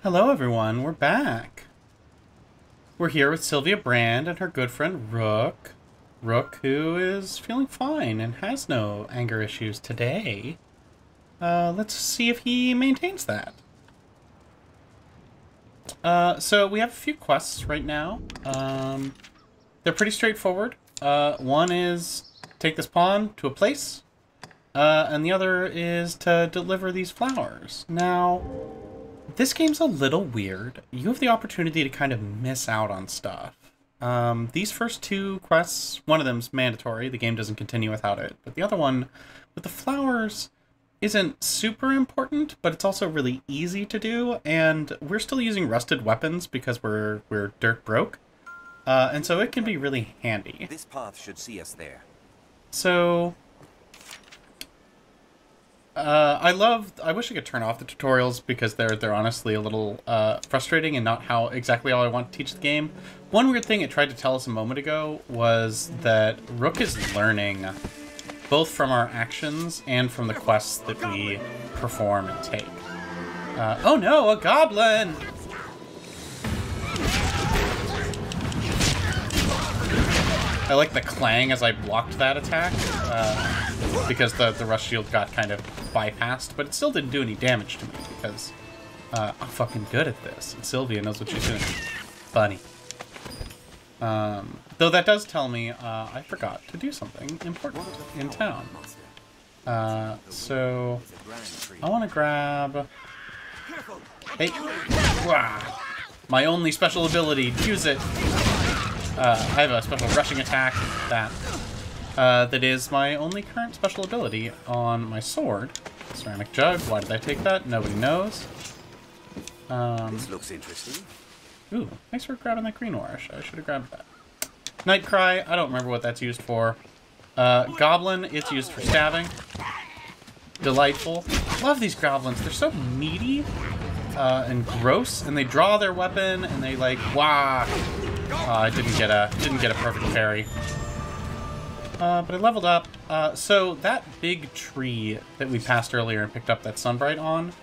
Hello everyone, we're back. We're here with Sylvia Brand and her good friend Rook. Rook, who is feeling fine and has no anger issues today. Let's see if he maintains that. So we have a few quests right now. They're pretty straightforward. One is take this pawn to a place, and the other is to deliver these flowers. Now, this game's a little weird. You have the opportunity to kind of miss out on stuff. These first two quests, one of them's mandatory. The game doesn't continue without it. But the other one, with the flowers, isn't super important, but it's also really easy to do. And we're still using rusted weapons because we're dirt broke. And so it can be really handy. This path should see us there. So I wish I could turn off the tutorials because they're honestly a little frustrating and not exactly how I want to teach the game. One weird thing it tried to tell us a moment ago was that Rook is learning both from our actions and from the quests that we perform and take. Oh no, a goblin! I like the clang as I blocked that attack, because the rush shield got kind of bypassed, but it still didn't do any damage to me, because I'm fucking good at this, and Sylvia knows what she's doing. Funny. Though that does tell me I forgot to do something important in town. So I want to grab... Hey! Wah! My only special ability, use it! I have a special rushing attack that is my only current special ability on my sword. Ceramic jug. Why did I take that? Nobody knows. This looks interesting. Ooh, thanks for grabbing that green ore. I should have grabbed that. Night Cry. I don't remember what that's used for. Goblin. It's used for stabbing. Delightful. Love these goblins. They're so meaty and gross, and they draw their weapon and they like wah. I didn't get a perfect parry. But I leveled up. So that big tree that we passed earlier and picked up that Sunbright on,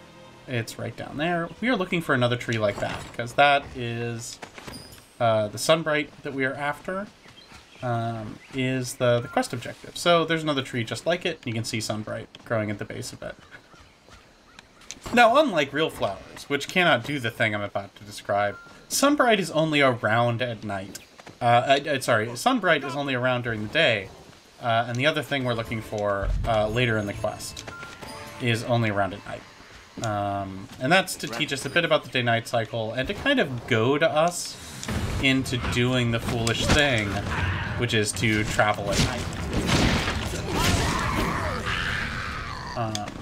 it's right down there. We are looking for another tree like that, because that is the Sunbright that we are after, is the quest objective. So there's another tree just like it, and you can see Sunbright growing at the base of it. Now, unlike real flowers, which cannot do the thing I'm about to describe, Sunbright is only around at night. Sorry, Sunbright is only around during the day, and the other thing we're looking for later in the quest is only around at night. And that's to teach us a bit about the day-night cycle, and to kind of goad us into doing the foolish thing, which is to travel at night.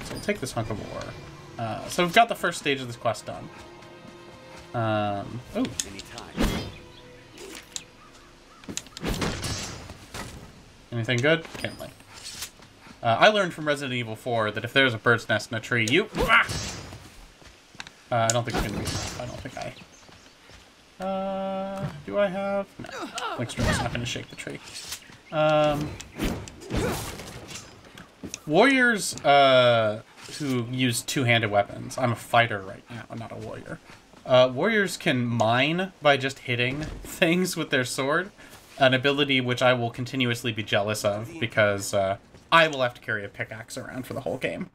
So we'll take this hunk of ore. So we've got the first stage of this quest done. Oh. Anything good? Can't like. I learned from Resident Evil 4 that if there's a bird's nest in a tree, you... I don't think it's gonna be enough. I don't think I... do I have... No. Linkstrom is not gonna shake the tree. Warriors, who use two-handed weapons. I'm a fighter right now, not a warrior. Warriors can mine by just hitting things with their sword, an ability which I will continuously be jealous of, because I will have to carry a pickaxe around for the whole game.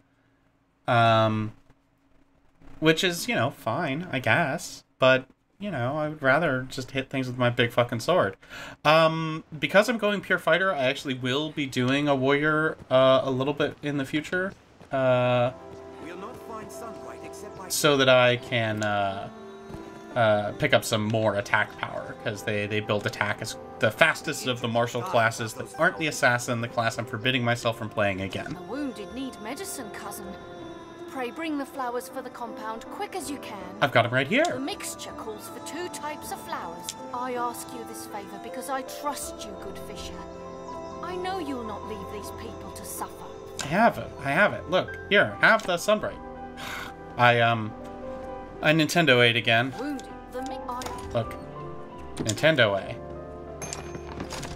Which is, you know, fine, I guess, but, you know, I would rather just hit things with my big fucking sword. Because I'm going pure fighter, I actually will be doing a warrior a little bit in the future, so that I can pick up some more attack power, because they build attack as the fastest of the martial classes that aren't the assassin, the class I'm forbidding myself from playing again. The wounded need medicine, cousin. Pray bring the flowers for the compound quick as you can. I've got them right here. The mixture calls for 2 types of flowers. I ask you this favor because I trust you, good Fisher. I know you'll not leave these people to suffer. I have it. Look, here, have the Sunbright. I Nintendo 8 again. Wounded, Look, Nintendo A.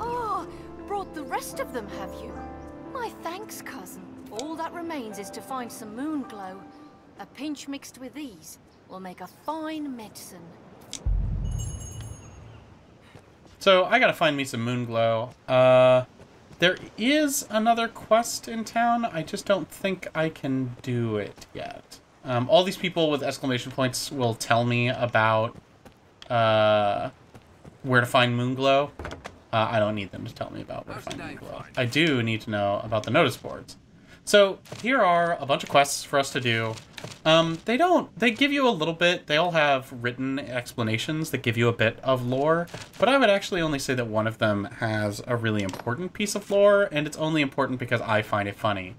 Oh, brought the rest of them, have you? My thanks, cousin. All that remains is to find some moon glow. A pinch mixed with these, will make a fine medicine. So I gotta find me some Moonglow. There is another quest in town. I just don't think I can do it yet. All these people with exclamation points will tell me about where to find Moonglow. I don't need them to tell me about where to find Moonglow. I do need to know about the notice boards. So here are a bunch of quests for us to do. They give you a little bit. They all have written explanations that give you a bit of lore, but I would actually only say that one of them has a really important piece of lore, and it's only important because I find it funny.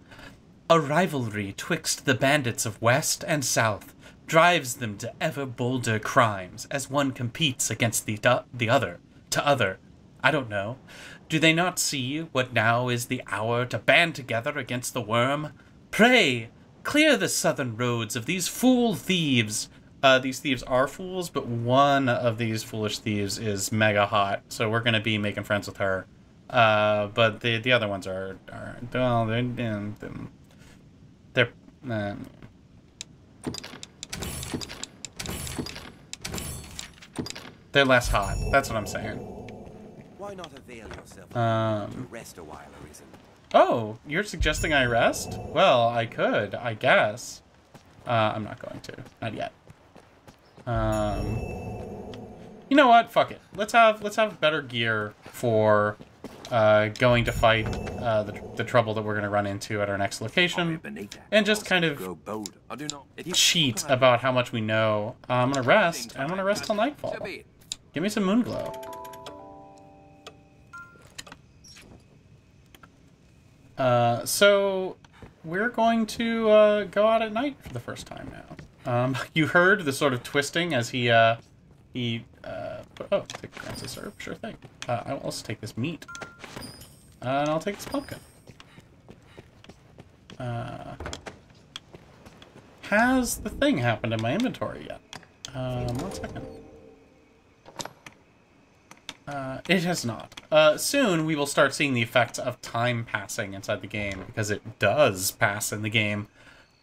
A rivalry twixt the bandits of West and South drives them to ever bolder crimes as one competes against the other. I don't know. Do they not see what now is the hour to band together against the worm? Pray, clear the southern roads of these fool thieves. These thieves are fools, but one of these foolish thieves is mega hot, so we're gonna be making friends with her. But the other ones are well, they're less hot. That's what I'm saying. Why not avail yourself to rest a while, Arisen? Oh, you're suggesting I rest? Well, I could, I guess. I'm not going to. Not yet. You know what? Fuck it. Let's have better gear for going to fight the trouble that we're going to run into at our next location, and just kind of cheat about how much we know. I'm going to rest. I'm going to rest till nightfall. Give me some Moonglow. So we're going to go out at night for the first time now. You heard the sort of twisting as he oh, take Francis herb, sure thing. I will also take this meat, and I'll take this pumpkin. Has the thing happened in my inventory yet? 1 second. It has not. Soon we will start seeing the effects of time passing inside the game, because it does pass in the game,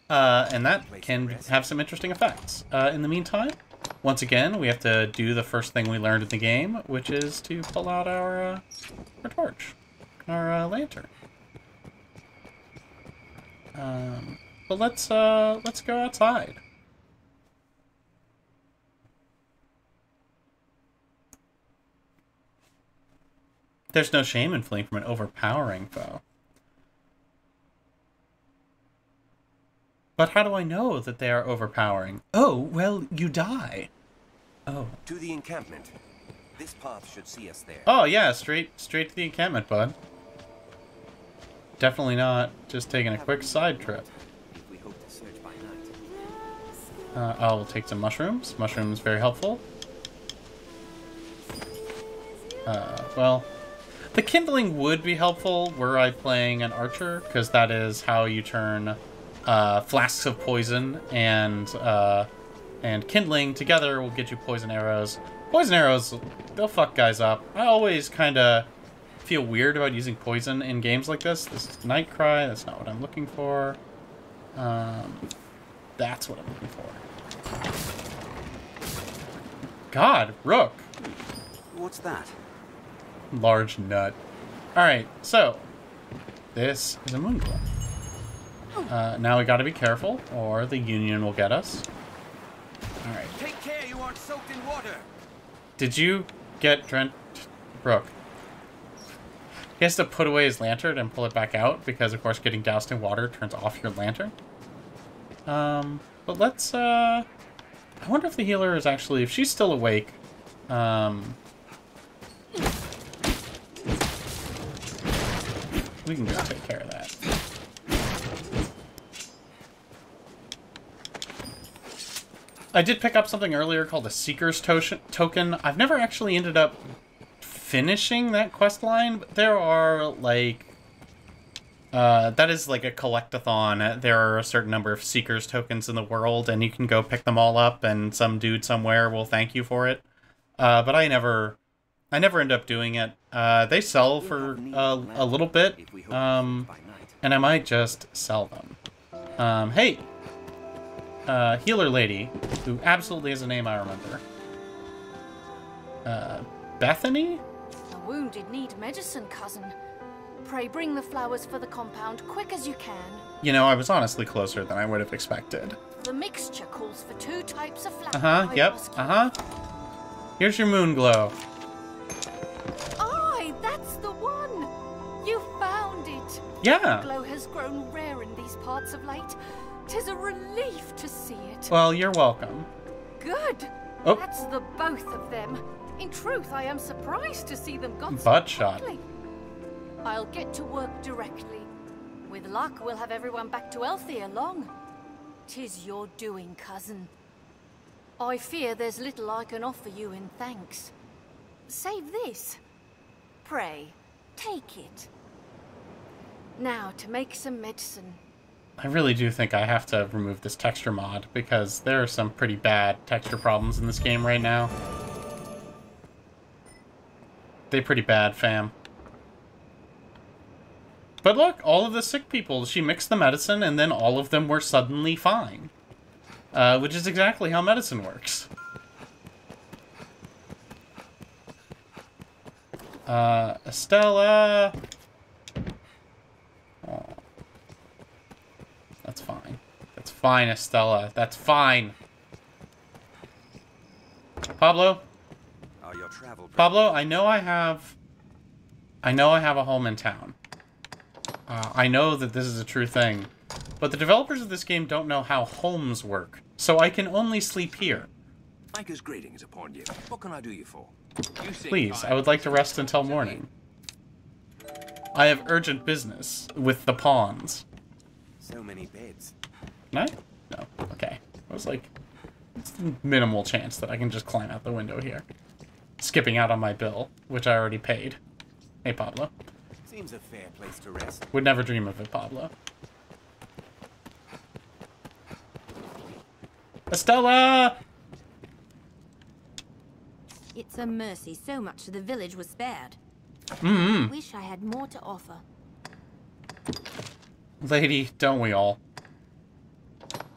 and that can have some interesting effects. In the meantime, once again, we have to do the first thing we learned in the game, which is to pull out our torch, our lantern. But let's go outside. There's no shame in fleeing from an overpowering foe. But how do I know that they are overpowering? Oh, well, you die. Oh. To the encampment. This path should see us there. Oh, yeah, straight to the encampment, bud. Definitely not just taking a quick side trip. If we hope to search by night. I'll take some mushrooms. Mushrooms, very helpful. Well... The kindling would be helpful were I playing an archer, because that is how you turn flasks of poison and kindling together will get you poison arrows. Poison arrows, they'll fuck guys up. I always kind of feel weird about using poison in games like this. This is Night Cry. That's not what I'm looking for. That's what I'm looking for. God, Rook. What's that? Large nut. Alright, so this is a Moonglow. Now we gotta be careful, or the Union will get us. Alright. Take care you aren't soaked in water. Did you get drenched? Brooke. He has to put away his lantern and pull it back out, because of course getting doused in water turns off your lantern. But let's, I wonder if the healer is actually, if she's still awake, we can just take care of that. I did pick up something earlier called a Seeker's Token. I've never actually ended up finishing that quest line, but there are, like... that is like a collectathon. There are a certain number of Seeker's Tokens in the world, and you can go pick them all up, and some dude somewhere will thank you for it. But I never end up doing it. They sell for a little bit, and I might just sell them. Hey! healer lady, who absolutely has a name I remember. Bethany? The wounded need medicine, cousin. Pray bring the flowers for the compound quick as you can. You know, I was honestly closer than I would have expected. The mixture calls for 2 types of flowers. Uh-huh, yep, uh-huh. Here's your moon glow. Aye, that's the one! You found it! Yeah. The glow has grown rare in these parts of late. 'Tis a relief to see it. Well, you're welcome. Good! Oh. That's the both of them. In truth, I am surprised to see them got so Butt shot. quickly. I'll get to work directly. With luck, we'll have everyone back to health ere long. 'Tis your doing, cousin. I fear there's little I can offer you in thanks. Save this. Pray, take it. Now, to make some medicine. I really do think I have to remove this texture mod, because there are some pretty bad texture problems in this game right now. They're pretty bad, fam. But look, all of the sick people, she mixed the medicine and then all of them were suddenly fine. Which is exactly how medicine works. Estella! Oh. That's fine. That's fine, Estella. That's fine. Pablo? Your travel Pablo, I know I have a home in town. I know that this is a true thing, but the developers of this game don't know how homes work, so I can only sleep here. Banker's greetings upon you. What can I do you for? You see, Please, I would like to rest until morning. I have urgent business with the pawns. So many beds. Can I? No. Okay. I was like, it's a minimal chance that I can just climb out the window here. Skipping out on my bill, which I already paid. Hey, Pablo. Seems a fair place to rest. Would never dream of it, Pablo. Estella! It's a mercy so much of the village was spared. Mm-hmm. Wish I had more to offer. Lady, don't we all?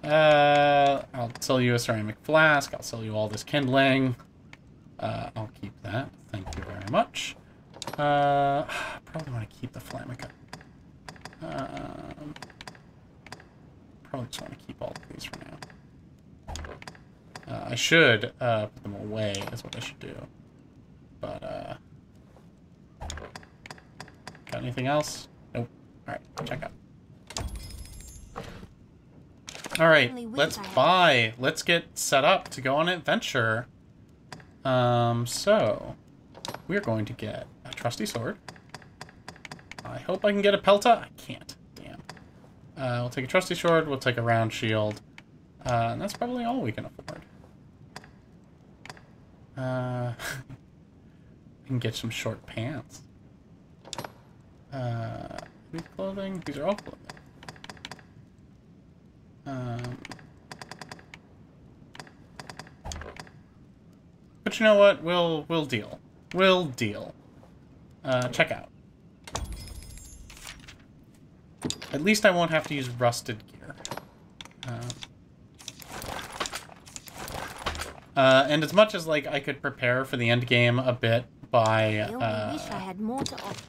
I'll sell you a ceramic flask. I'll sell you all this kindling. I'll keep that. Thank you very much. Probably want to keep the Flamica. Probably just want to keep all of these for now. I should put them away, is what I should do. But, got anything else? Nope. Alright, check out. Alright, let's buy. Let's get set up to go on an adventure. So, we're going to get a trusty sword. I hope I can get a pelta. I can't. Damn. We'll take a trusty sword. We'll take a round shield. And that's probably all we can afford. I can get some short pants. These clothing. These are all clothing. But you know what? We'll deal. We'll deal. Check out. At least I won't have to use rusted gear. And as much as like I could prepare for the end game a bit by I only wish I had more to offer.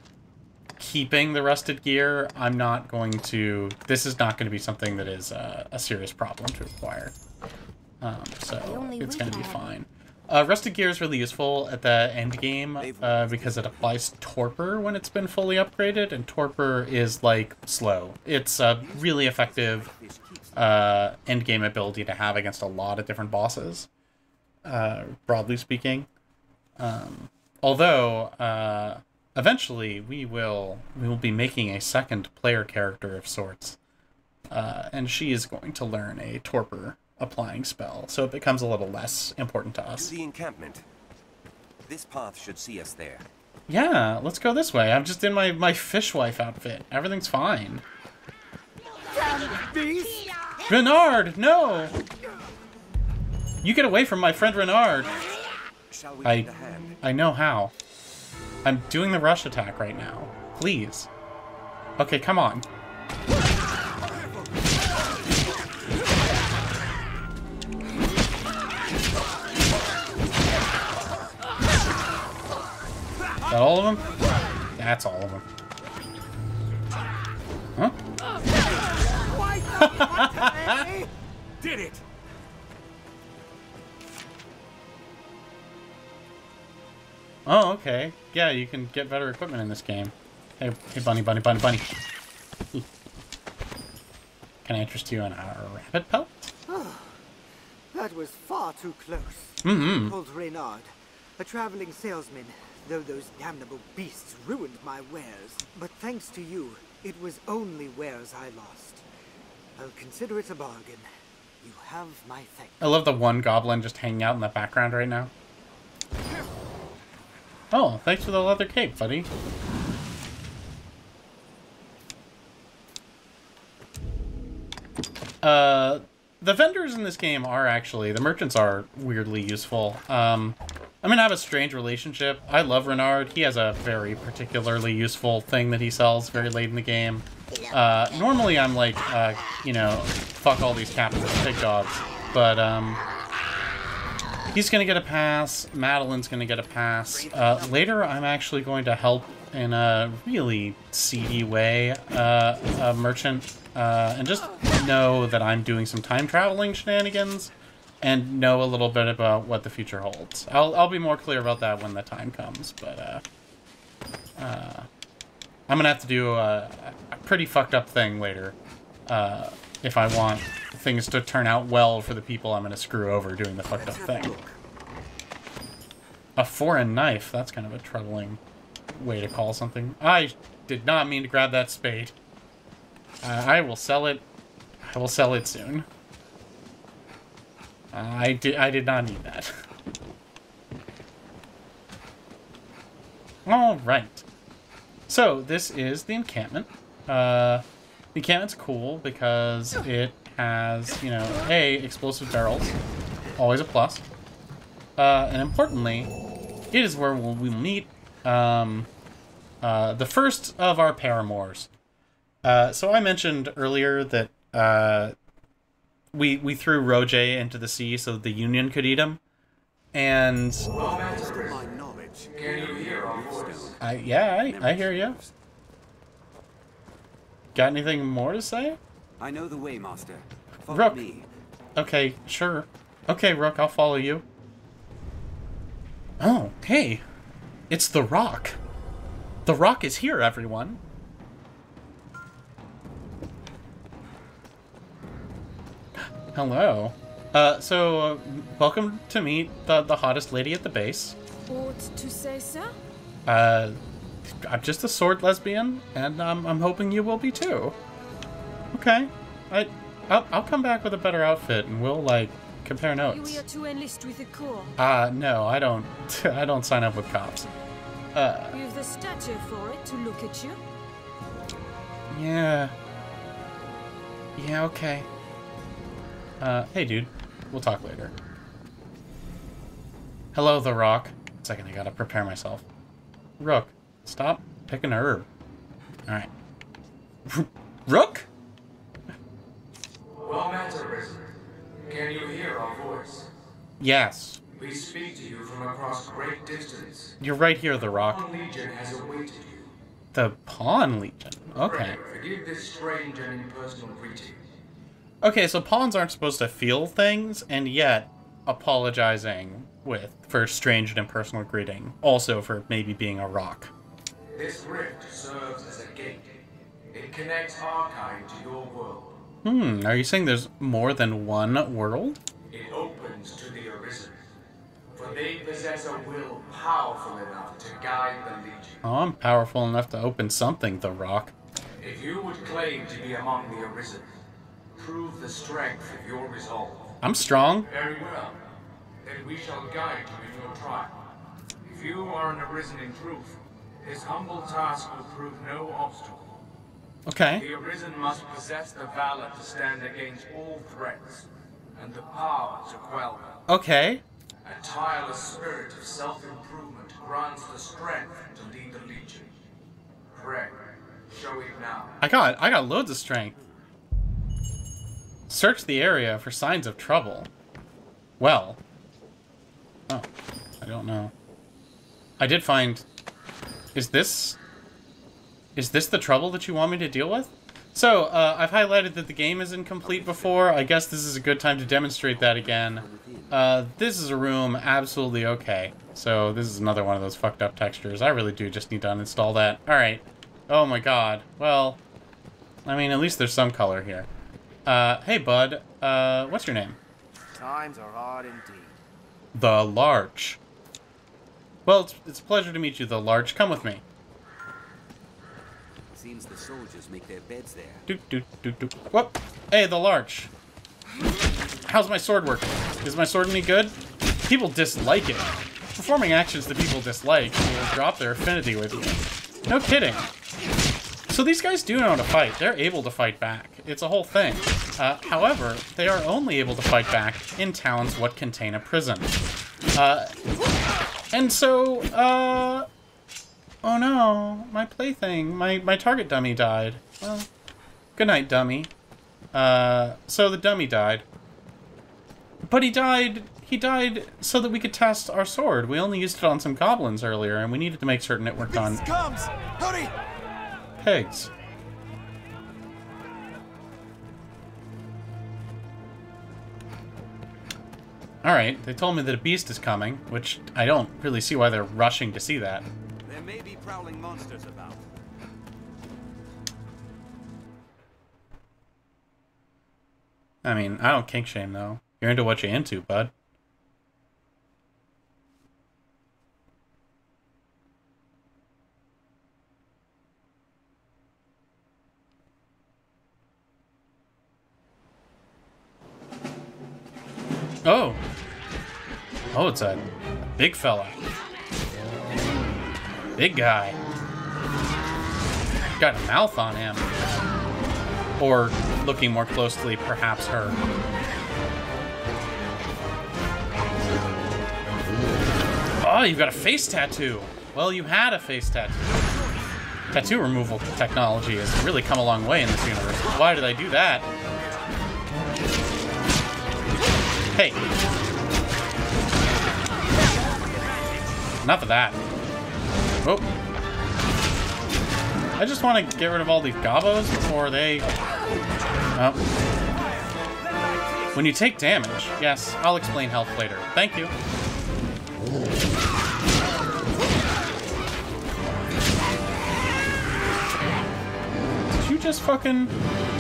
keeping the rusted gear, I'm not going to. This is not going to be something that is a serious problem to acquire. So it's going to be fine. Rusted gear is really useful at the end game because it applies torpor when it's been fully upgraded, and torpor is like slow. It's a really effective end game ability to have against a lot of different bosses, broadly speaking. Although eventually we will be making a second player character of sorts, and she is going to learn a torpor applying spell, so it becomes a little less important to us. To the encampment. This path should see us there. Yeah, let's go this way. I'm just in my fishwife outfit. Everything's fine. Renard, no! You get away from my friend Renard. Shall we lend a hand? I know how. I'm doing the rush attack right now. Please. Okay, come on. that all of them? That's all of them. Huh? Did it! Oh, okay. Yeah, you can get better equipment in this game. Hey, bunny. Can I interest you in our rabbit pelt? Oh, that was far too close. Mm-hmm. Old Reynard, a traveling salesman, though those damnable beasts ruined my wares. But thanks to you, it was only wares I lost. I'll consider it a bargain. You have my thanks. I love the one goblin just hanging out in the background right now. Oh, thanks for the leather cape, buddy. The vendors in this game are actually, the merchants are weirdly useful. I'm gonna have a strange relationship. I love Renard. He has a very particularly useful thing that he sells very late in the game. Normally I'm like, you know, fuck all these capitalist pig dogs. But, he's gonna get a pass. Madeline's gonna get a pass. Later I'm actually going to help in a really seedy way, a merchant, and just know that I'm doing some time traveling shenanigans and know a little bit about what the future holds. I'll be more clear about that when the time comes, but I'm gonna have to do a pretty fucked up thing later if I want things to turn out well for the people I'm gonna screw over doing the fucked up thing. A foreign knife, that's kind of a troubling way to call something. I did not mean to grab that spade. I will sell it. I will sell it soon. I did not need that. All right. So this is the encampment. The encampment's cool because it has, you know, explosive barrels, always a plus. And importantly, it is where we will meet the first of our paramours. So I mentioned earlier that we threw Roger into the sea so that the Union could eat him, and I hear you. Got anything more to say? I know the way, Master. Follow Rook. me. Okay, sure. Okay, Rook, I'll follow you. Oh, hey. It's the Rock. The Rock is here, everyone. Hello. Welcome to meet the hottest lady at the base. Ought to say so? I'm just a sword lesbian, and I'm hoping you will be too. Okay. I'll come back with a better outfit, and we'll, like, compare You notes. here to enlist with the Corps? No, I don't. I don't sign up with cops. You've the stature for it to look at you. Yeah. Yeah, okay. Hey, dude. We'll talk later. Hello, The Rock. Second, I gotta prepare myself. Rook, stop picking a herb. Alright. Rook? Well met, Arisen. Can you hear our voice? Yes. We speak to you from across great distance. You're right here, The Rock. Pawn Legion has awaited you. The Pawn Legion. Okay. Pray, forgive this strange and impersonal greeting. Okay, so pawns aren't supposed to feel things, and yet apologizing for strange and impersonal greeting. Also for maybe being a rock. This rift serves as a gate. It connects our kind to your world. Are you saying there's more than one world? It opens to the Arisen. For they possess a will powerful enough to guide the Legion. Oh, I'm powerful enough to open something, The Rock. If you would claim to be among the Arisen, prove the strength of your resolve. I'm strong. Very well. Then we shall guide you in your trial. If you are an Arisen in truth, this humble task will prove no obstacle. Okay. The Arisen must possess the valor to stand against all threats, and the power to quell them. Okay. A tireless spirit of self-improvement grants the strength to lead the Legion. Pray, show it now. I got loads of strength. Search the area for signs of trouble. Well. Oh, I don't know. I did find Is this the trouble that you want me to deal with? So, I've highlighted that the game is incomplete before. I guess this is a good time to demonstrate that again. This is a room absolutely okay. So, this is another one of those fucked up textures. I really do just need to uninstall that. Alright. Oh my god. Well, I mean, at least there's some color here. Hey bud, what's your name? Times are hard indeed. The Larch. Well, it's a pleasure to meet you, The Larch. Come with me. Seems the soldiers make their beds there. Doot. Whoop. Hey, The Larch. How's my sword working? Is my sword any good? People dislike it. Performing actions that people dislike will drop their affinity with you. No kidding. So these guys do know how to fight. They're able to fight back. It's a whole thing. However, they are only able to fight back in towns what contain a prison. And so, oh no, my plaything, my target dummy died. Well, good night, dummy. So the dummy died. But he died so that we could test our sword. We only used it on some goblins earlier, and we needed to make certain it worked on pigs. Alright, they told me that a beast is coming, which I don't really see why they're rushing to see that. There may be prowling monsters about. I mean, I don't kink shame, though. You're into what you're into, bud. Oh. Oh, it's a big fella. Big guy. Got a mouth on him. Or, looking more closely, perhaps her. Oh, you've got a face tattoo. Well, you had a face tattoo. Tattoo removal technology has really come a long way in this universe. Why did I do that? Hey. Enough of that. Oh. I just want to get rid of all these gobos before they... Oh. When you take damage... Yes, I'll explain health later. Thank you. Did you just fucking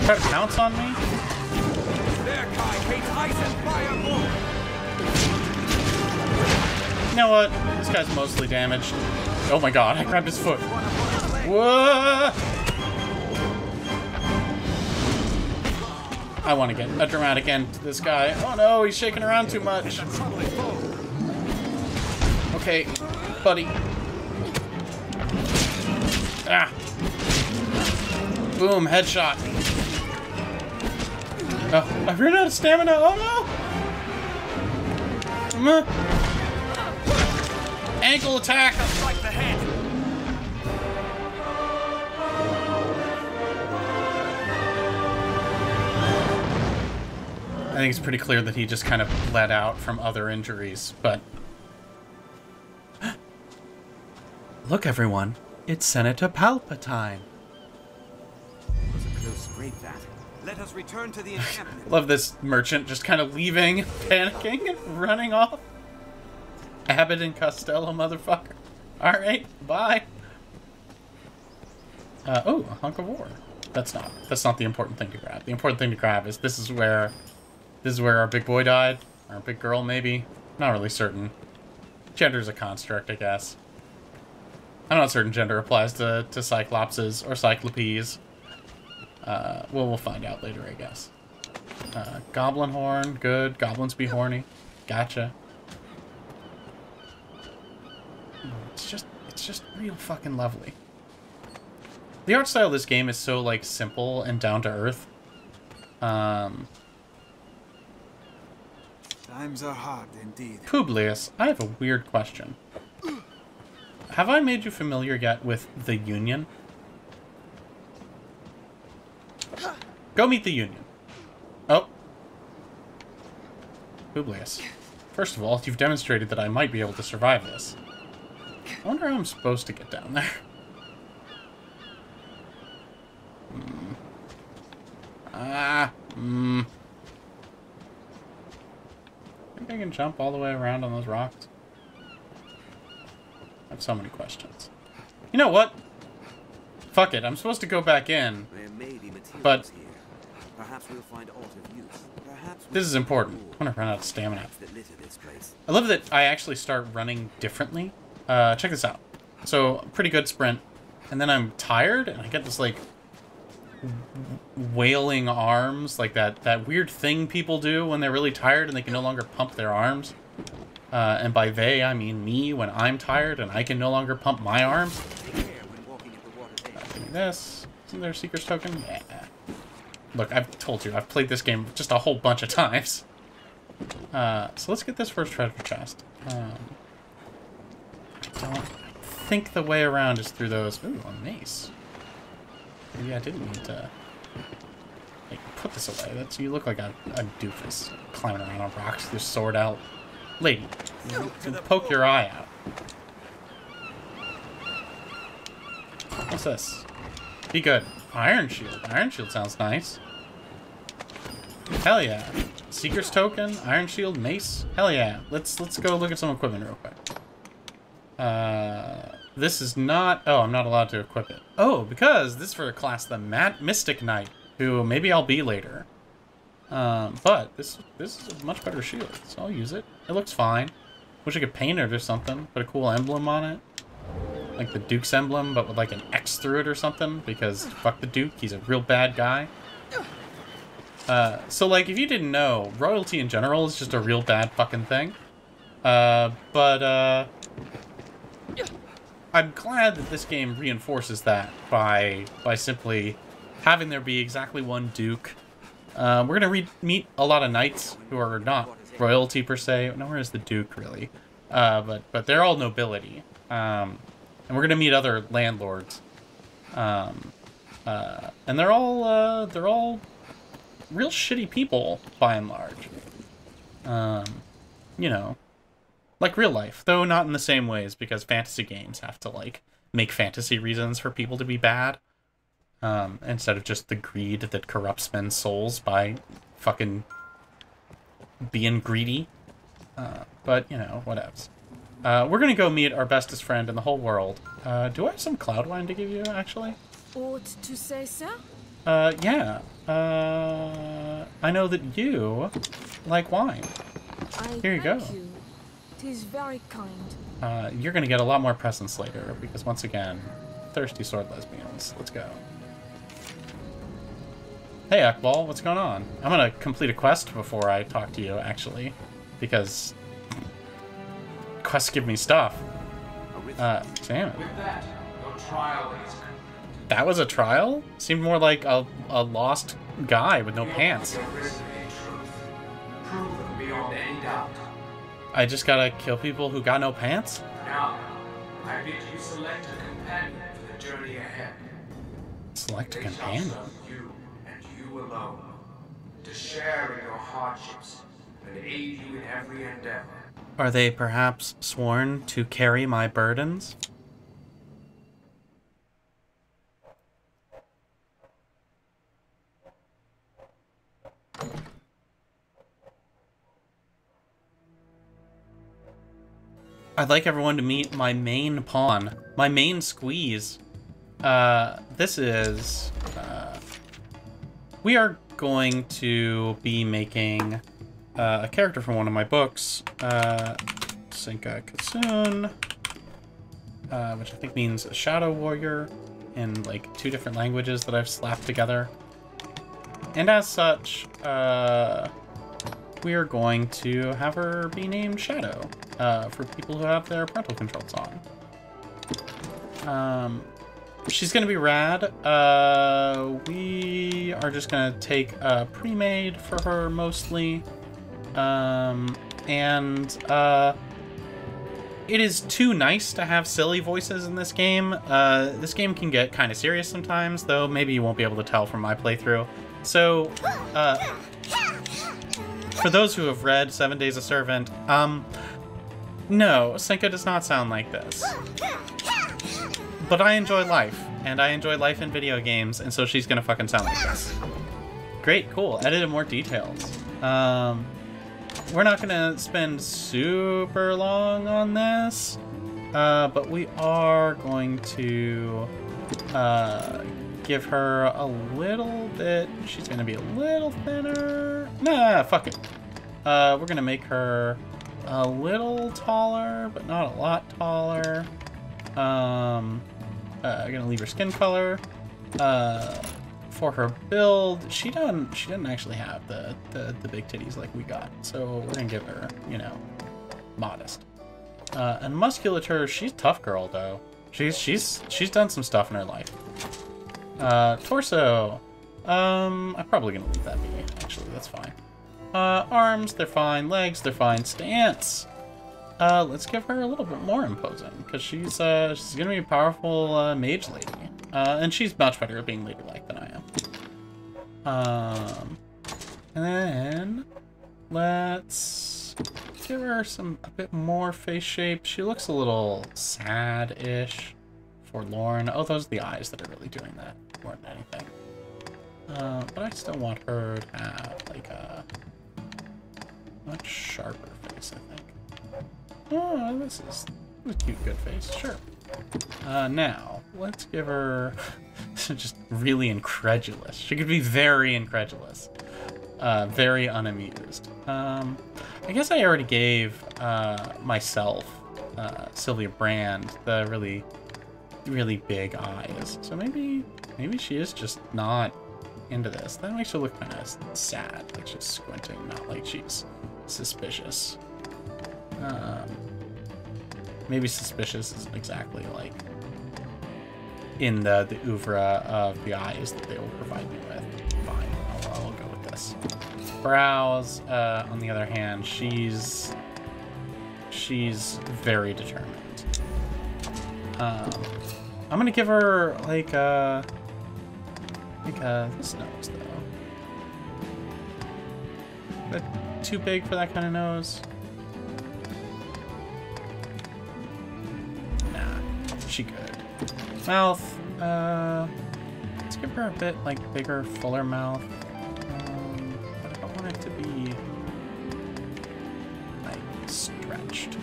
try to pounce on me? You know what? This guy's mostly damaged. Oh my god, I grabbed his foot. Whoa! I want to get a dramatic end to this guy. Oh no, he's shaking around too much. Okay, buddy. Ah! Boom, headshot. Oh, I've run out of stamina. Oh no! Ankle attack! Strike the head. I think it's pretty clear that he just kind of bled out from other injuries, but... Look, everyone. It's Senator Palpatine. It was a close scrape, that. Let us return to the encampment. Love this merchant just kind of leaving, panicking, running off. Abbott and Costello, motherfucker. Alright, bye. Oh, a hunk of ore. That's not the important thing to grab. The important thing to grab is this is where our big boy died. Or a big girl, maybe. Not really certain. Gender's a construct, I guess. I'm not certain gender applies to Cyclopses or Cyclopes. Well, we'll find out later, I guess. Goblin horn, good. Goblins be horny. Gotcha. It's just real fucking lovely. The art style of this game is so, like, simple and down to earth. Times are hard indeed. Publius, I have a weird question. Have I made you familiar yet with the Union? Go meet the Union. Oh. Publius. First of all, you've demonstrated that I might be able to survive this. I wonder how I'm supposed to get down there. I think I can jump all the way around on those rocks. I have so many questions. You know what? Fuck it, I'm supposed to go back in. There may be materials But here. Perhaps we'll find aught of use. Perhaps this is important. I'm gonna run out of stamina. that litter this place. I love that I actually start running differently. Check this out. So, pretty good sprint. And then I'm tired, and I get this, like, wailing arms, like that weird thing people do when they're really tired and they can no longer pump their arms. And by they, I mean me when I'm tired and I can no longer pump my arms. Take care when walking at the water's edge. Give me this. Isn't there a Seeker's Token? Yeah. Look, I've told you, I've played this game just a whole bunch of times. So let's get this first treasure chest. I think the way around is through those. Ooh, a mace. Maybe I didn't need to like put this away. That's you look like a doofus climbing around on rocks with your sword out. Lady, you poke your eye out. What's this? Be good. Iron Shield. Iron Shield sounds nice. Hell yeah. Seeker's Token, Iron Shield, Mace. Hell yeah. Let's go look at some equipment real quick. This is not... Oh, I'm not allowed to equip it. Oh, because this is for a class, the Mystic Knight, who maybe I'll be later. But this is a much better shield, so I'll use it. It looks fine. Wish I could paint it or something. Put a cool emblem on it. Like the Duke's emblem, but with like an X through it or something, because fuck the Duke, he's a real bad guy. So like, if you didn't know, royalty in general is just a real bad fucking thing. I'm glad that this game reinforces that by simply having there be exactly one Duke. We're gonna meet a lot of knights who are not royalty per se. Nowhere is the Duke really, but they're all nobility. And we're gonna meet other landlords, and they're all real shitty people by and large. You know, like real life, though not in the same ways, because fantasy games have to like make fantasy reasons for people to be bad, instead of just the greed that corrupts men's souls by fucking being greedy. But you know, whatevs. We're gonna go meet our bestest friend in the whole world. Do I have some cloud wine to give you, actually? Ought to say so? Yeah. I know that you like wine. Here you go. Thank you. It is very kind. You're gonna get a lot more presents later, because once again, thirsty sword lesbians. Let's go. Hey, Ekbal, what's going on? I'm gonna complete a quest before I talk to you, actually, because quests give me stuff. Damn it. With that, your trial is complete. That was a trial? Seemed more like a lost guy with no pants. You have risen in truth, proven beyond any doubt. I just gotta kill people who got no pants? Now, I bid you select a companion for the journey ahead. Select a They shall companion? serve you and you alone, to share in your hardships and aid you in every endeavor. Are they perhaps sworn to carry my burdens? I'd like everyone to meet my main pawn, my main squeeze. This is... we are going to be making a character from one of my books, Senka Kasun, which I think means a shadow warrior in like 2 different languages that I've slapped together. And as such, we are going to have her be named Shadow, for people who have their parental controls on. She's gonna be rad. We are just gonna take a pre-made for her mostly. It is too nice to have silly voices in this game. This game can get kind of serious sometimes, though maybe you won't be able to tell from my playthrough. So, for those who have read 7 Days a Servant, No, Senka does not sound like this. But I enjoy life, and I enjoy life in video games, and so she's gonna fucking sound like this. Great, cool. Edited more details. We're not gonna spend super long on this, but we are going to give her a little bit. She's gonna be a little thinner. Nah, fuck it. We're gonna make her a little taller, but not a lot taller. Gonna leave her skin color. For her build, she doesn't actually have the big titties like we got, so we're gonna give her, you know, modest. And musculature, she's a tough girl though. She's done some stuff in her life. Torso, I'm probably gonna leave that be. Actually, that's fine. Arms, they're fine. Legs, they're fine. Stance. Let's give her a little bit more imposing, because she's gonna be a powerful mage lady. And she's much better at being ladylike than I am. And then let's give her a bit more face shape. She looks a little sad-ish, forlorn. Oh, those are the eyes that are really doing that more than anything. But I still want her to have like a much sharper face, I think. Oh, this is a cute, good face. Sure. Now, let's give her just really incredulous. She could be very incredulous. Very unamused. I guess I already gave myself, Sylvia Brand, the really, really big eyes. So maybe she is just not into this. That makes her look kind of sad, like she's squinting, not like she's suspicious. Maybe suspicious isn't exactly like in the oeuvre of the eyes that they will provide me with. Fine, I'll go with this. Brows, on the other hand, she's very determined. I'm gonna give her like this nose though. Is that too big for that kind of nose? She good. Mouth, let's give her a bit like bigger, fuller mouth. But I don't want it to be like stretched.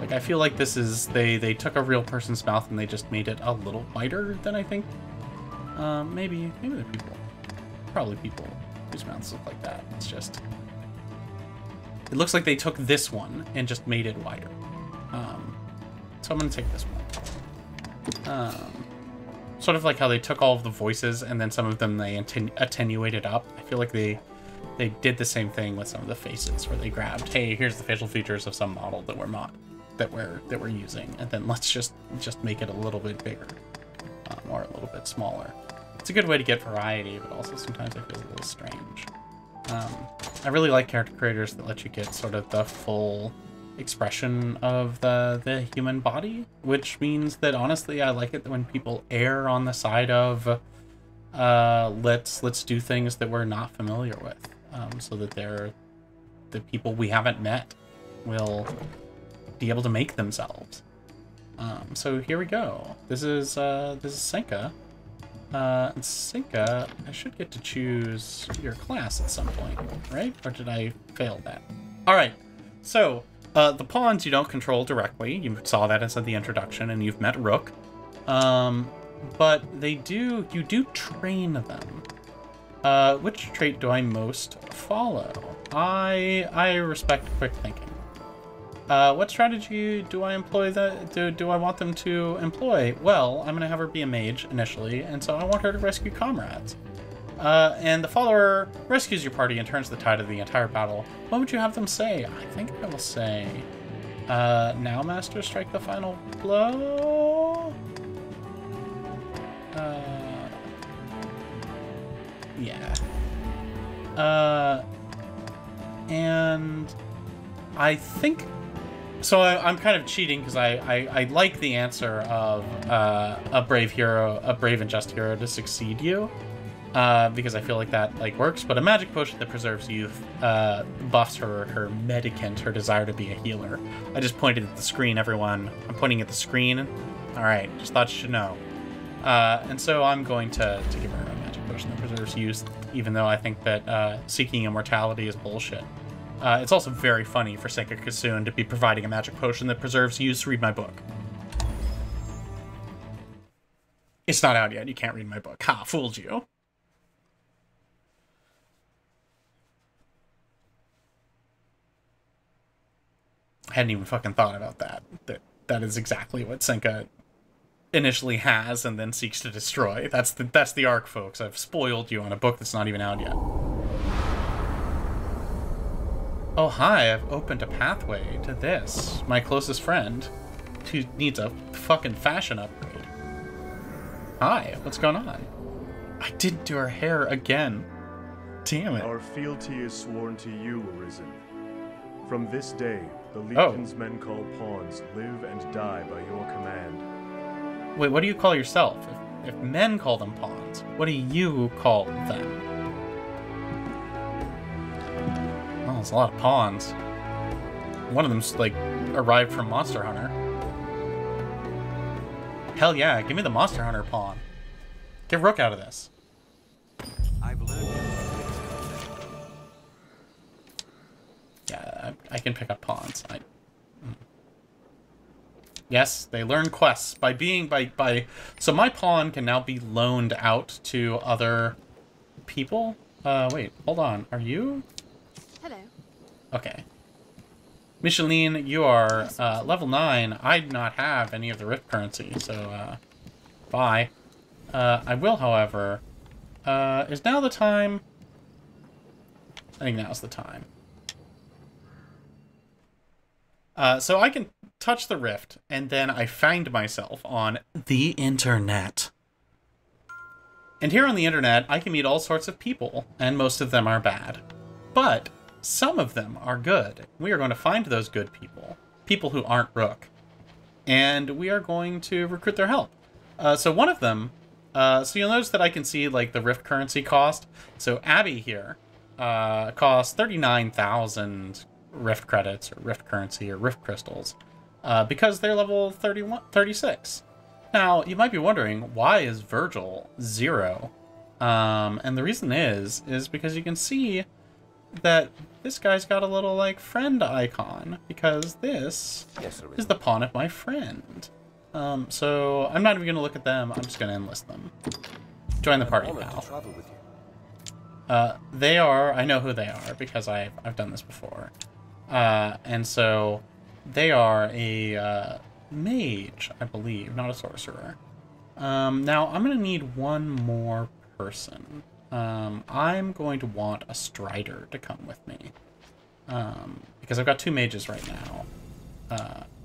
Like I feel like this is they took a real person's mouth and they just made it a little wider than I think. Maybe they're people. Probably people whose mouths look like that. It's just it looks like they took this one and just made it wider. So I'm gonna take this one. Sort of like how they took all of the voices and then some of them they attenuated up. I feel like they did the same thing with some of the faces, where they grabbed, hey, here's the facial features of some model that we're using, and then let's just make it a little bit bigger, or a little bit smaller. It's a good way to get variety, but also sometimes it feels a little strange. I really like character creators that let you get sort of the full expression of the human body, which means that honestly I like it when people err on the side of let's do things that we're not familiar with, so that the people we haven't met will be able to make themselves. So here we go. This is Senka. Senka, I should get to choose your class at some point, right? Or did I fail that? All right, so the pawns you don't control directly. You saw that inside the introduction, and you've met Rook. But you do train them. Which trait do I most follow? I respect quick thinking. What strategy do I employ do I want them to employ? Well, I'm gonna have her be a mage initially, and so I want her to rescue comrades. And the follower rescues your party and turns the tide of the entire battle. What would you have them say? I think I will say, now, Master, strike the final blow? Yeah. And I think... So I'm kind of cheating because I like the answer of a brave and just hero to succeed you. because I feel like that like works. But a magic potion that preserves youth buffs her medicant, her desire to be a healer. I just pointed at the screen, everyone. I'm pointing at the screen. All right, just thought you should know. And so I'm going to give her a magic potion that preserves youth, even though I think that seeking immortality is bullshit. It's also very funny for Senka Kasun to be providing a magic potion that preserves youth. Read my book. It's not out yet. You can't read my book. Ha, fooled you. I hadn't even fucking thought about that. That is exactly what Senka initially has and then seeks to destroy. That's the arc, folks. I've spoiled you on a book that's not even out yet. Oh, hi, I've opened a pathway to this. My closest friend, who needs a fucking fashion upgrade. Hi, what's going on? I didn't do her hair again. Damn it. Our fealty is sworn to you, Arisen. From this day, the Legion's men called pawns live and die by your command. Wait, what do you call yourself? If men call them pawns, what do you call them? Oh, there's a lot of pawns. One of them's, like, arrived from Monster Hunter. Hell yeah, give me the Monster Hunter pawn. Get Rook out of this. I've learned. Yeah, I can pick up pawns. Yes, they learn quests by being so my pawn can now be loaned out to other people. Wait, hold on. Are you? Hello. Okay. Micheline, you are level 9. I do not have any of the Rift currency, so bye. I will, however. Is now the time? I think now's the time. So I can touch the Rift, and then I find myself on the internet. And here on the internet, I can meet all sorts of people, and most of them are bad. But some of them are good. We are going to find those good people. People who aren't Rook. And we are going to recruit their help. So one of them, so you'll notice that I can see like the Rift currency cost. So Abby here costs 39,000 Rift credits or Rift currency or Rift crystals because they're level 36. Now, you might be wondering, why is Virgil 0? And the reason is because you can see that this guy's got a little, like, friend icon, because this is the pawn of my friend. So I'm not even going to look at them. I'm just going to enlist them. Join the party, pal. They are, I know who they are, because I've done this before. And so they are a mage, I believe, not a sorcerer. Now, I'm going to need one more person. I'm going to want a Strider to come with me. Because I've got 2 mages right now.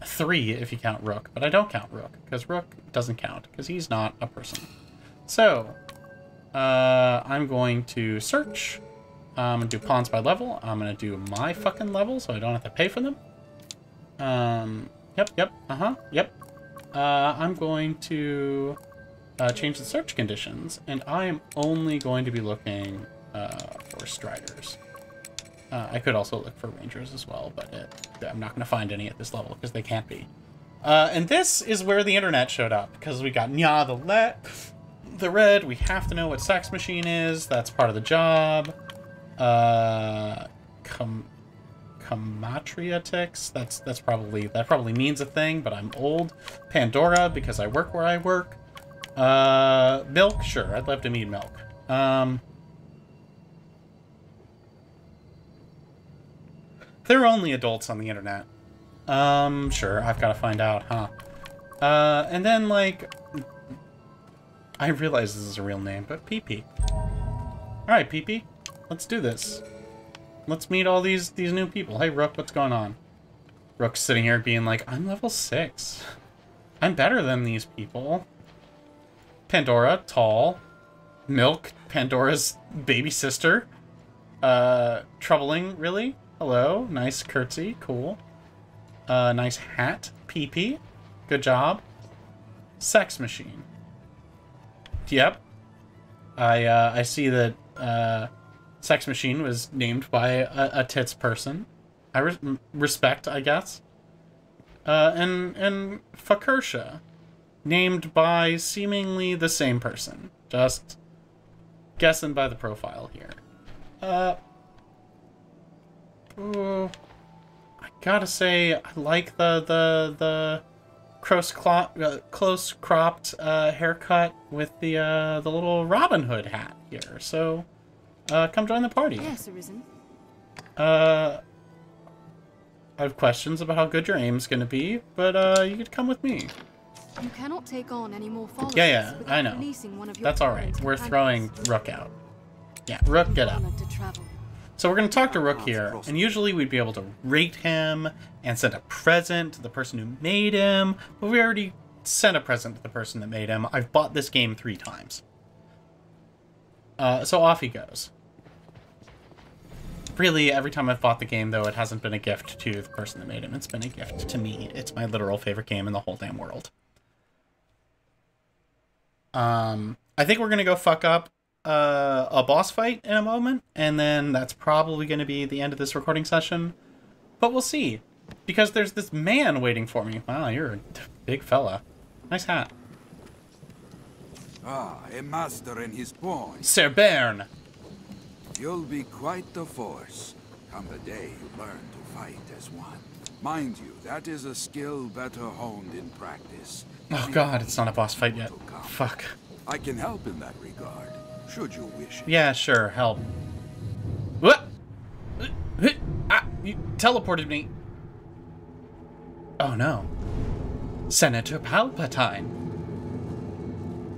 3 if you count Rook, but I don't count Rook, because Rook doesn't count, because he's not a person. So, I'm going to search. I'm going to do pawns by level. I'm going to do my fucking level, so I don't have to pay for them. Yep. I'm going to change the search conditions, and I am only going to be looking for Striders. I could also look for Rangers as well, but I'm not going to find any at this level, because they can't be. And this is where the internet showed up, because we got Nya the Red. We have to know what Sex Machine is. That's part of the job. Comatriatics. That probably means a thing, but I'm old. Pandora, because I work where I work. Milk, sure, I'd love to meet Milk. There are only adults on the internet. Sure, I've got to find out, huh? And then, like, I realize this is a real name, but PP. Alright, PP. Let's do this. Let's meet all these new people. Hey, Rook, what's going on? Rook's sitting here being like, I'm level 6. I'm better than these people. Pandora, tall. Milk, Pandora's baby sister. Troubling, really? Hello, nice curtsy, cool. Nice hat, PP. Good job. Sex Machine. Yep. I see that Sex Machine was named by a tits person. I respect, I guess. And Fakersha, named by seemingly the same person. Just guessing by the profile here. I gotta say, I like the close cropped haircut with the little Robin Hood hat here. So, come join the party. Yes, Arisen. I have questions about how good your aim's gonna be, but you could come with me. You cannot take on any more followers. Yeah, I know. That's all right. We're throwing Rook out. Yeah, Rook, get out. So we're going to talk to Rook here, and usually we'd be able to rate him and send a present to the person who made him, but we already sent a present to the person that made him. I've bought this game 3 times. So off he goes. Really, every time I've bought the game, though, it hasn't been a gift to the person that made him. It's been a gift to me. It's my literal favorite game in the whole damn world. I think we're going to go fuck up a boss fight in a moment, and then that's probably going to be the end of this recording session. But we'll see, because there's this man waiting for me. Wow, you're a big fella. Nice hat. Ah, a master and his boy. Sir Bern. You'll be quite the force come the day you learn to fight as one. Mind you, that is a skill better honed in practice. Oh god, it's not a boss fight yet. Fuck. I can help in that regard, should you wish it. Yeah, sure, help. What? Ah, you teleported me. Oh no. Senator Palpatine.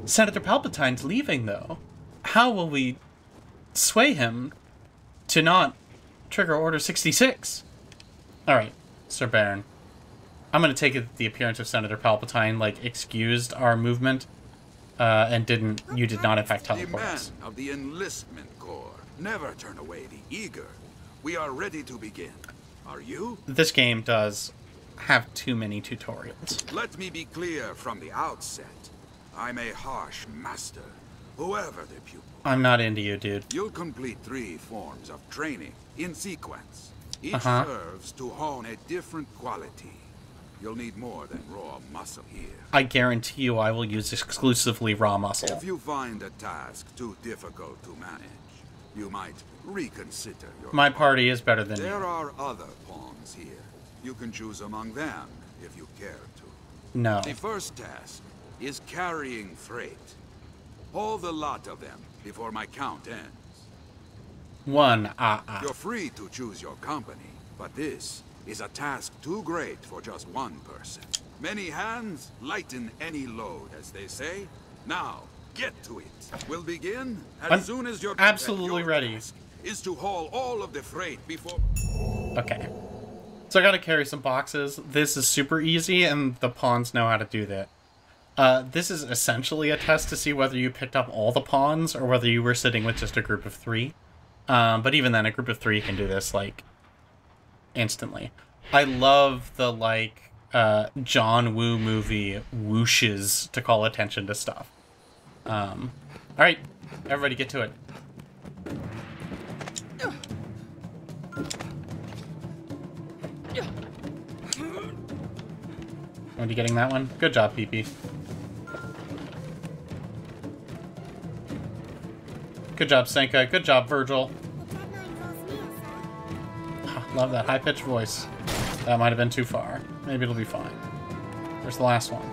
Senator Palpatine's leaving, though. How will we sway him to not trigger Order 66? Alright, Sir Baron. I'm going to take it that the appearance of Senator Palpatine, like, excused our movement, and you did not, in fact, teleport us. The man of the Enlistment Corps. Never turn away the eager. We are ready to begin. Are you? This game does have too many tutorials. Let me be clear from the outset. I'm a harsh master, whoever the pupil. I'm not into you, dude. You'll complete 3 forms of training in sequence. Each serves to hone a different quality. You'll need more than raw muscle here. I guarantee you I will use exclusively raw muscle. If you find a task too difficult to manage, you might reconsider your... My party is better than you. There are other pawns here. You can choose among them if you care to. No. The first task is carrying freight. Haul the lot of them before my count ends. 1, You're free to choose your company, but this is a task too great for just one person. Many hands lighten any load, as they say. Now, get to it. We'll begin as soon as you're absolutely ready. Is to haul all of the freight before... Okay. So I gotta carry some boxes. This is super easy, and the pawns know how to do that. This is essentially a test to see whether you picked up all the pawns, or whether you were sitting with just a group of 3. But even then, a group of 3 can do this, like, instantly. I love the, like, John Woo movie whooshes to call attention to stuff. Alright, everybody get to it. Are you getting that one? Good job, PP. Good job, Senka. Good job, Virgil. Love that high-pitched voice. That might have been too far. Maybe it'll be fine. Where's the last one?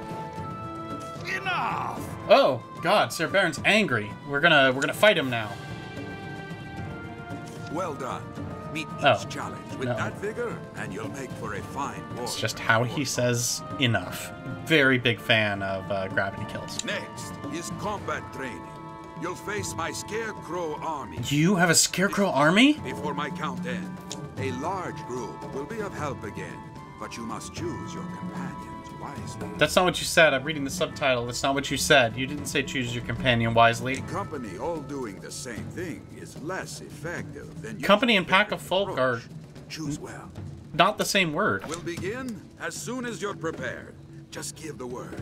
Enough! Oh, God, Sir Baron's angry. We're gonna fight him now. Well done. Meet each challenge with that vigor, and you'll make for a fine warrior. It's just how he says enough. Very big fan of gravity kills. Next is combat training. You'll face my Scarecrow army. You have a Scarecrow army? Before my count ends, a large group will be of help again, but you must choose your companions wisely. That's not what you said. I'm reading the subtitle. That's not what you said. You didn't say choose your companion wisely. A company all doing the same thing is less effective than... Company and pack of folk are... Choose well. Not the same word. We'll begin as soon as you're prepared. Just give the word.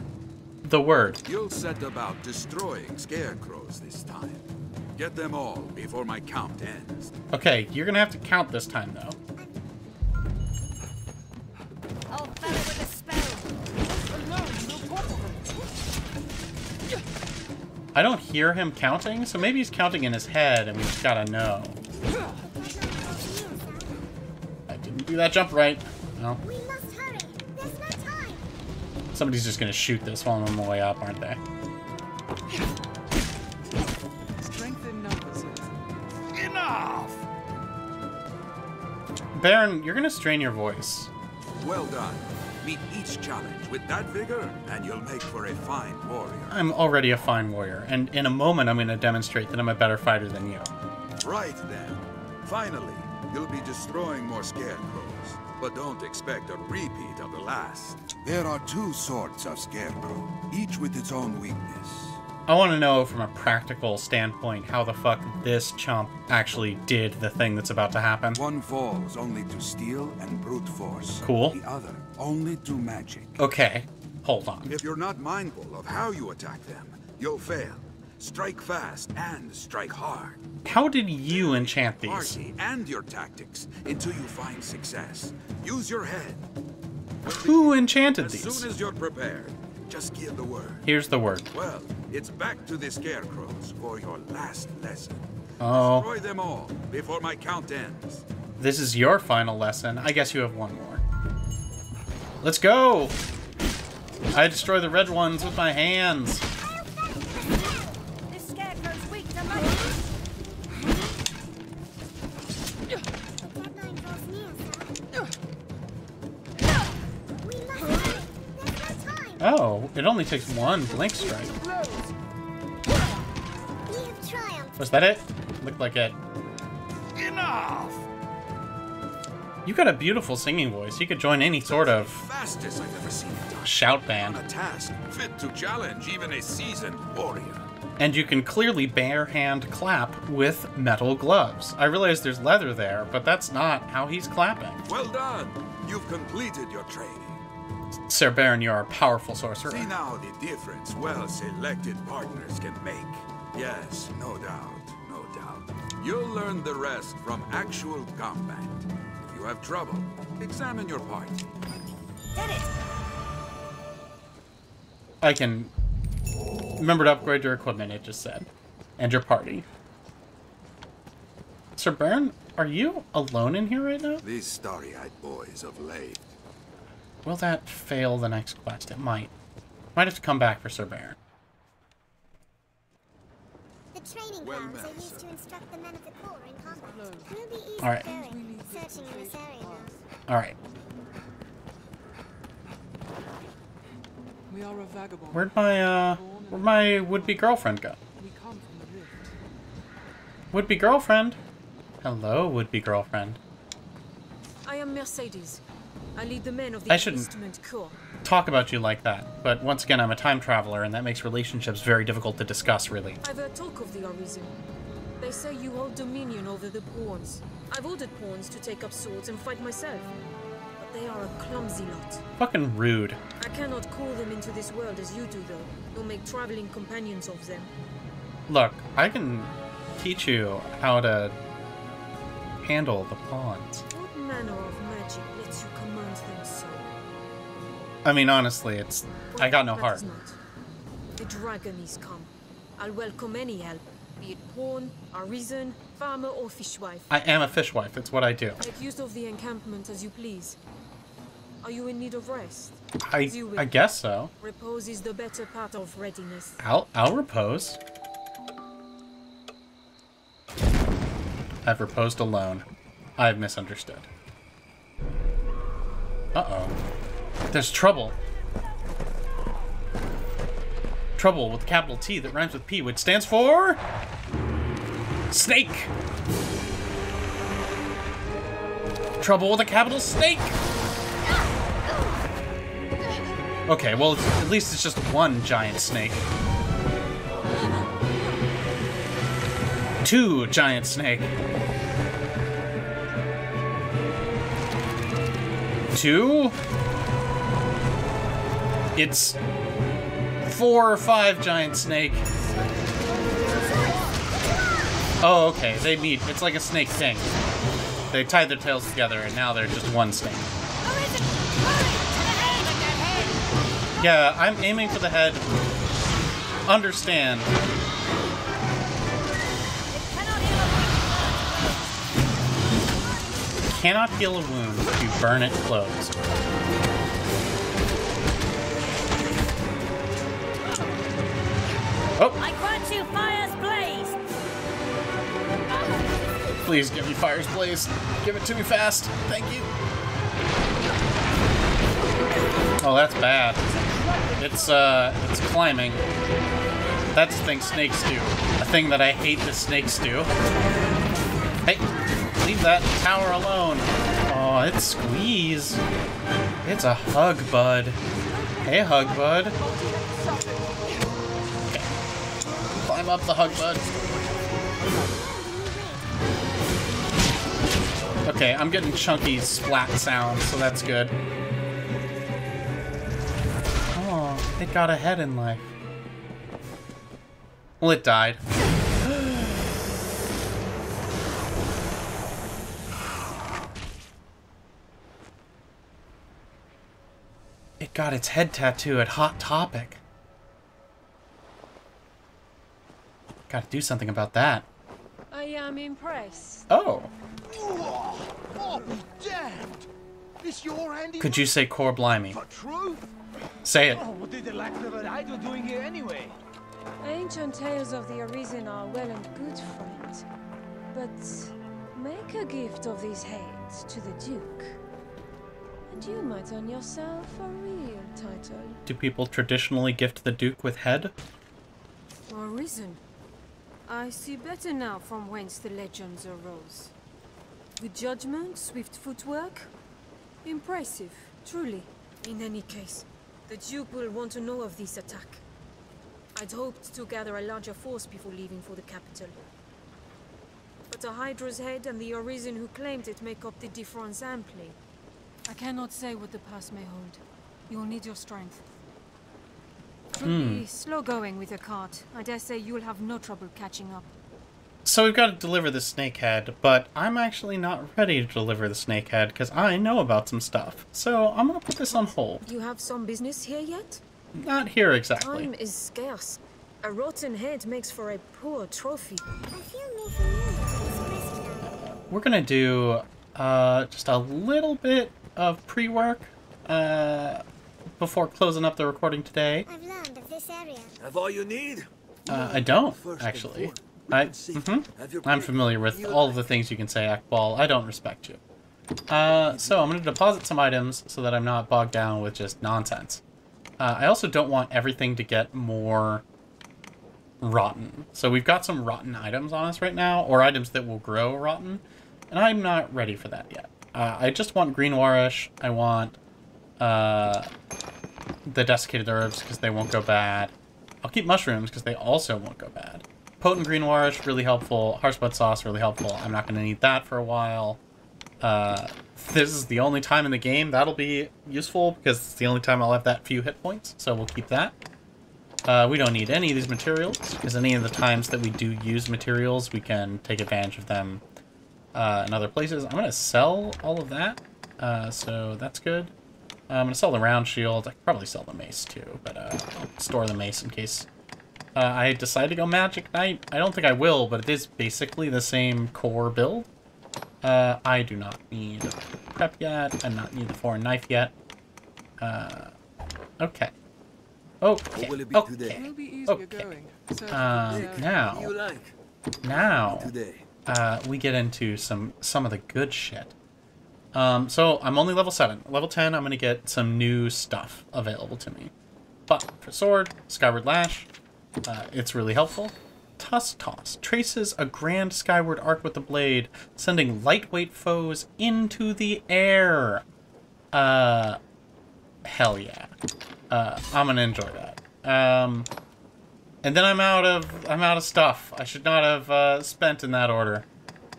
The word. You'll set about destroying scarecrows this time. Get them all before my count ends. Okay, you're gonna have to count this time, though. I'll fellow with a spell. I don't hear him counting, so maybe he's counting in his head, and we just gotta know. I didn't do that jump right. No. We must hurry. There's no time. Somebody's just gonna shoot this while I'm on the way up, aren't they? Strengthen numbers. Enough! Baron, you're gonna strain your voice. Well done. Meet each challenge with that vigor, and you'll make for a fine warrior. I'm already a fine warrior, and in a moment I'm gonna demonstrate that I'm a better fighter than you. Right then. Finally, you'll be destroying more scarecrows, but don't expect a repeat of the last. There are two sorts of scarecrow, each with its own weakness. I want to know from a practical standpoint how the fuck this chump actually did the thing that's about to happen. One falls only to steel and brute force. Cool. The other only to magic. Okay, hold on. If you're not mindful of how you attack them, you'll fail. Strike fast and strike hard. How did you enchant these? Party and your tactics until you find success. Use your head. Who enchanted these? As soon as you're prepared, just give the word. Here's the word. Well, it's back to the scarecrows for your last lesson. Oh. Destroy them all before my count ends. This is your final lesson. I guess you have one more. Let's go! I destroy the red ones with my hands. This scarecrow's weak to light. Oh, it only takes one blink strike. Was that it? Looked like it. Enough! You got a beautiful singing voice. You could join any sort of fastest I've ever seen it done. Shout band. On a task fit to challenge even a seasoned warrior. And you can clearly bare hand clap with metal gloves. I realize there's leather there, but that's not how he's clapping. Well done! You've completed your training. Sir Baron, you're a powerful sorcerer. See now the difference well-selected partners can make. Yes, no doubt, no doubt. You'll learn the rest from actual combat. If you have trouble, examine your party. Did it! I can remember to upgrade your equipment, it just said. And your party. Sir Baron, are you alone in here right now? These starry-eyed boys of late. Will that fail the next quest? It might. Might have to come back for Sir Baron. The training grounds are used to instruct the men of the corps in combat. We'll be easy Alright. going, searching in this area now. Alright. We are a vagabond. Where'd my would-be girlfriend go? We come from the rift. Would-be girlfriend? Hello, would-be girlfriend. I am Mercedes. I lead the men of the Encampment Corps. Talk about you like that, but once again, I'm a time traveler, and that makes relationships very difficult to discuss, really. I've heard talk of the Arisen. They say you hold dominion over the pawns. I've ordered pawns to take up swords and fight myself. But they are a clumsy lot. Fucking rude. I cannot call them into this world as you do, though, nor make traveling companions of them. Look, I can teach you how to handle the pawns. What manner of magic lets you command them so? I mean, honestly, I got no heart. The dragon is come. I'll welcome any help, be it pawn, arisen, farmer, or fishwife. I am a fishwife. It's what I do. Make use of the encampment as you please. Are you in need of rest? I guess so. Repose is the better part of readiness. I'll repose. I've reposed alone. I've misunderstood. Uh-oh. There's trouble. Trouble with a capital T that rhymes with P, which stands for... Snake! Trouble with a capital snake! Okay, well, at least it's just one giant snake. 2 giant snake. 2? It's 4 or 5 giant snake. Oh, okay. They meet. It's like a snake king. They tied their tails together, and now they're just one snake. Yeah, I'm aiming for the head. Understand. Cannot heal a wound if you burn it closed. Oh! I grant you fire's blaze! Please give me fire's blaze. Give it to me fast. Thank you. Oh, that's bad. It's climbing. That's the thing snakes do. A thing that I hate that snakes do. Hey, leave that tower alone. Oh, it's squeeze. It's a hug, bud. Hey, hug, bud. Okay. Climb up the hug, bud. Okay, I'm getting chunky splat sounds, so that's good. Oh, it got ahead in life. Well, it died. It got its head tattoo at Hot Topic. Gotta do something about that. I am impressed. Oh. Oh, be damned! This your handiwork? Could you say core blimey? For true? Say it. Oh, what did the lack of an idol doing here anyway? Ancient tales of the Arisen are well and good, friend. But make a gift of these heads to the Duke, and you might earn yourself a real title. Do people traditionally gift the Duke with head? Arisen. I see better now from whence the legends arose. Good judgment, swift footwork. Impressive, truly. In any case, the Duke will want to know of this attack. I'd hoped to gather a larger force before leaving for the capital. But the Hydra's head and the Arisen who claimed it make up the difference amply. I cannot say what the past may hold. You'll need your strength. Be slow going with the cart. I dare say you'll have no trouble catching up. So we've got to deliver the snake head, but I'm actually not ready to deliver the snake head because I know about some stuff. So I'm going to put this on hold. You have some business here yet? Not here exactly. Time is scarce. A rotten head makes for a poor trophy. I feel more familiar with this question now. We're going to do just a little bit of pre-work before closing up the recording today. I've learned of this area. Have all you need? I don't, actually. I'm familiar with all of the things you can say, Akbal. I don't respect you. So I'm going to deposit some items so that I'm not bogged down with just nonsense. I also don't want everything to get more rotten. So we've got some rotten items on us right now, or items that will grow rotten, and I'm not ready for that yet. I just want green warish. I want the desiccated herbs because they won't go bad. I'll keep mushrooms because they also won't go bad. Potent green warish, really helpful. Harspud sauce, really helpful. I'm not going to need that for a while. This is the only time in the game that'll be useful because it's the only time I'll have that few hit points, so we'll keep that. We don't need any of these materials because any of the times that we do use materials, we can take advantage of them in other places. I'm going to sell all of that, so that's good. I'm going to sell the round shield. I could probably sell the mace too, but I'll store the mace in case I decide to go Magic Knight. I don't think I will, but it is basically the same core build. I do not need prep yet. I do not need the foreign knife yet. Okay. Okay. Will it be today? It'll be easier going. Now, we get into some of the good shit. So I'm only level 7. Level 10, I'm going to get some new stuff available to me. But for sword, Skyward Lash, it's really helpful. Tusk Toss traces a grand skyward arc with the blade, sending lightweight foes into the air. Hell yeah. I'm gonna enjoy that. And then I'm out of stuff. I should not have spent in that order.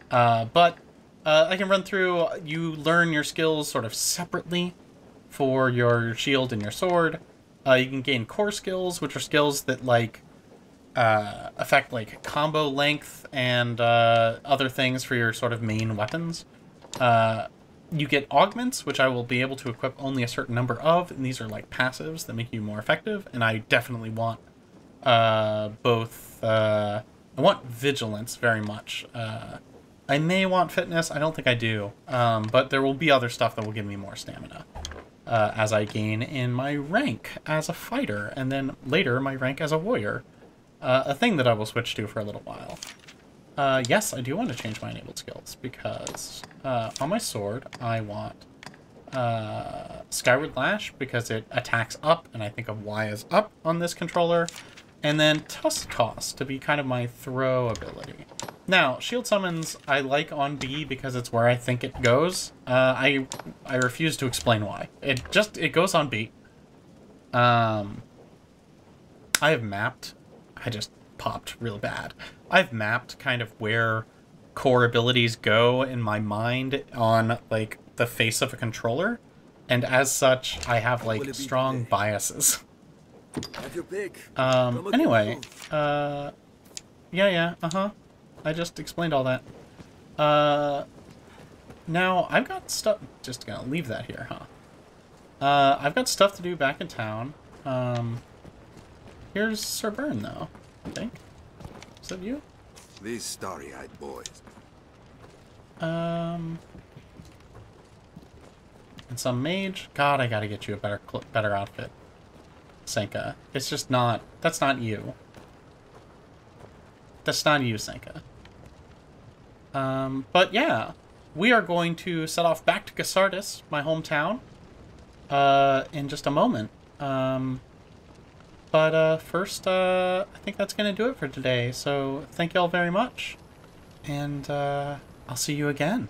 But I can run through. You learn your skills sort of separately for your shield and your sword. You can gain core skills, which are skills that like affect like combo length and other things for your sort of main weapons. You get augments, which I will be able to equip only a certain number of, and these are like passives that make you more effective, and I definitely want both. I want vigilance very much. I may want fitness, I don't think I do, but there will be other stuff that will give me more stamina as I gain in my rank as a fighter, and then later my rank as a warrior, a thing that I will switch to for a little while. Yes, I do want to change my enabled skills, because on my sword, I want Skyward Lash, because it attacks up, and I think of Y as up on this controller, and then Tusk Toss to be kind of my throw ability. Now, Shield Summons I like on B because it's where I think it goes. I refuse to explain why. It goes on B. I have mapped... I just popped real bad. I've mapped kind of where core abilities go in my mind on, like, the face of a controller, and as such, I have, like, strong biases. Anyway, yeah, I just explained all that. Now, I've got stuff... Just gonna leave that here, huh? I've got stuff to do back in town. Here's Sir Byrne, though, I think. Is that you? These starry-eyed boys. And some mage. God, I gotta get you a better outfit. Senka. It's just not... That's not you. That's not you, Senka. But yeah. We are going to set off back to Gasardis, my hometown, in just a moment. But first, I think that's going to do it for today. So thank you all very much. And I'll see you again.